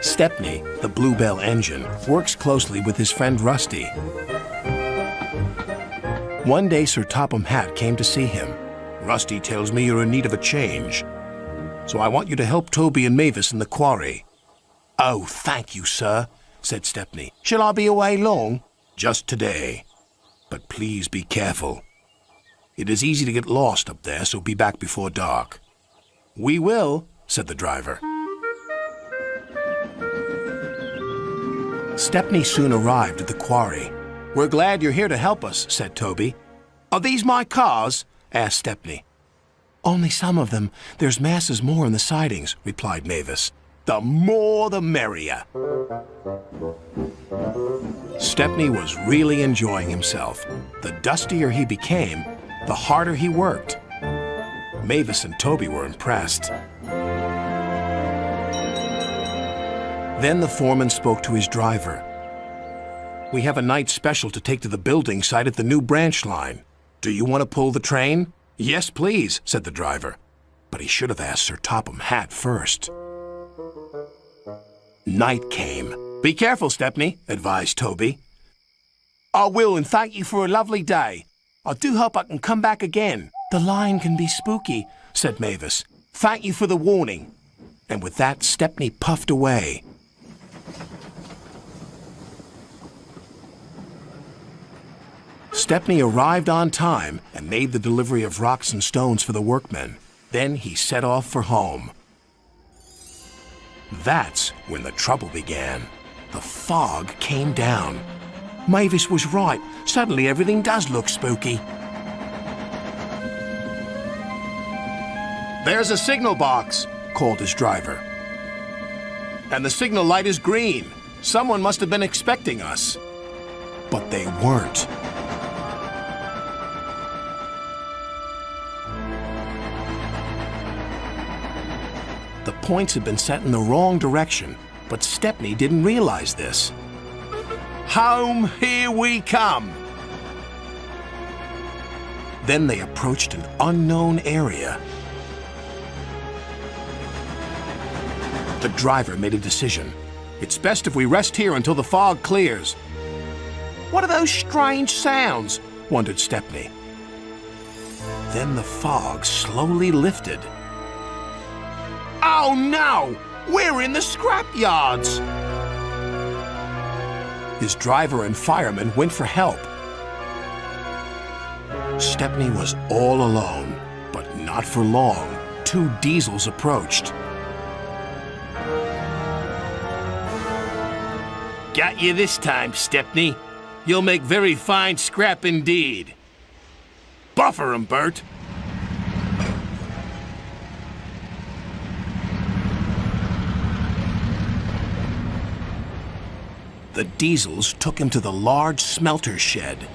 Stepney, the Bluebell engine, works closely with his friend Rusty. One day, Sir Topham Hatt came to see him. Rusty tells me you're in need of a change, so I want you to help Toby and Mavis in the quarry. Oh, thank you, sir, said Stepney. Shall I be away long? Just today. But please be careful. It is easy to get lost up there, so be back before dark. We will, said the driver. Stepney soon arrived at the quarry. We're glad you're here to help us, said Toby. Are these my cars? Asked Stepney. Only some of them. There's masses more in the sidings, replied Mavis. The more the merrier. Stepney was really enjoying himself. The dustier he became, the harder he worked. Mavis and Toby were impressed. Then the foreman spoke to his driver. We have a night special to take to the building site at the new branch line. Do you want to pull the train? Yes, please, said the driver. But he should have asked Sir Topham Hatt first. Night came. Be careful, Stepney, advised Toby. I will, and thank you for a lovely day. I do hope I can come back again. The line can be spooky, said Mavis. Thank you for the warning. And with that, Stepney puffed away. Stepney arrived on time and made the delivery of rocks and stones for the workmen. Then he set off for home. That's when the trouble began. The fog came down. Mavis was right. Suddenly everything does look spooky. There's a signal box, called his driver. And the signal light is green. Someone must have been expecting us. But they weren't. The points had been set in the wrong direction, but Stepney didn't realize this. Home, here we come! Then they approached an unknown area. The driver made a decision. It's best if we rest here until the fog clears. What are those strange sounds? Wondered Stepney. Then the fog slowly lifted. Oh no! We're in the scrapyards! His driver and firemen went for help. Stepney was all alone, but not for long. Two diesels approached. Got you this time, Stepney. You'll make very fine scrap indeed. Buffer 'em, Bert. The diesels took him to the large smelter shed.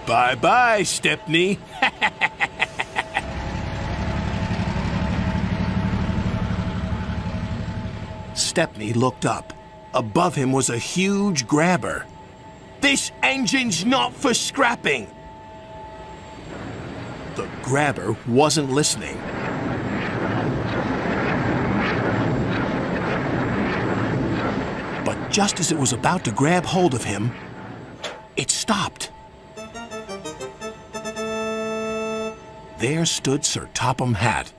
Bye-bye, Stepney. Stepney looked up. Above him was a huge grabber. This engine's not for scrapping. The grabber wasn't listening. But just as it was about to grab hold of him, it stopped. There stood Sir Topham Hatt.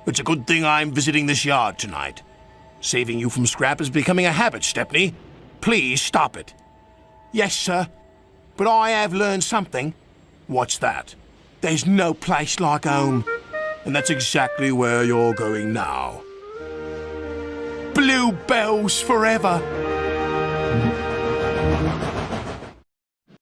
It's a good thing I'm visiting this yard tonight. Saving you from scrap is becoming a habit, Stepney. Please stop it. Yes, sir. But I have learned something. What's that? There's no place like home. And that's exactly where you're going now. Bluebells forever.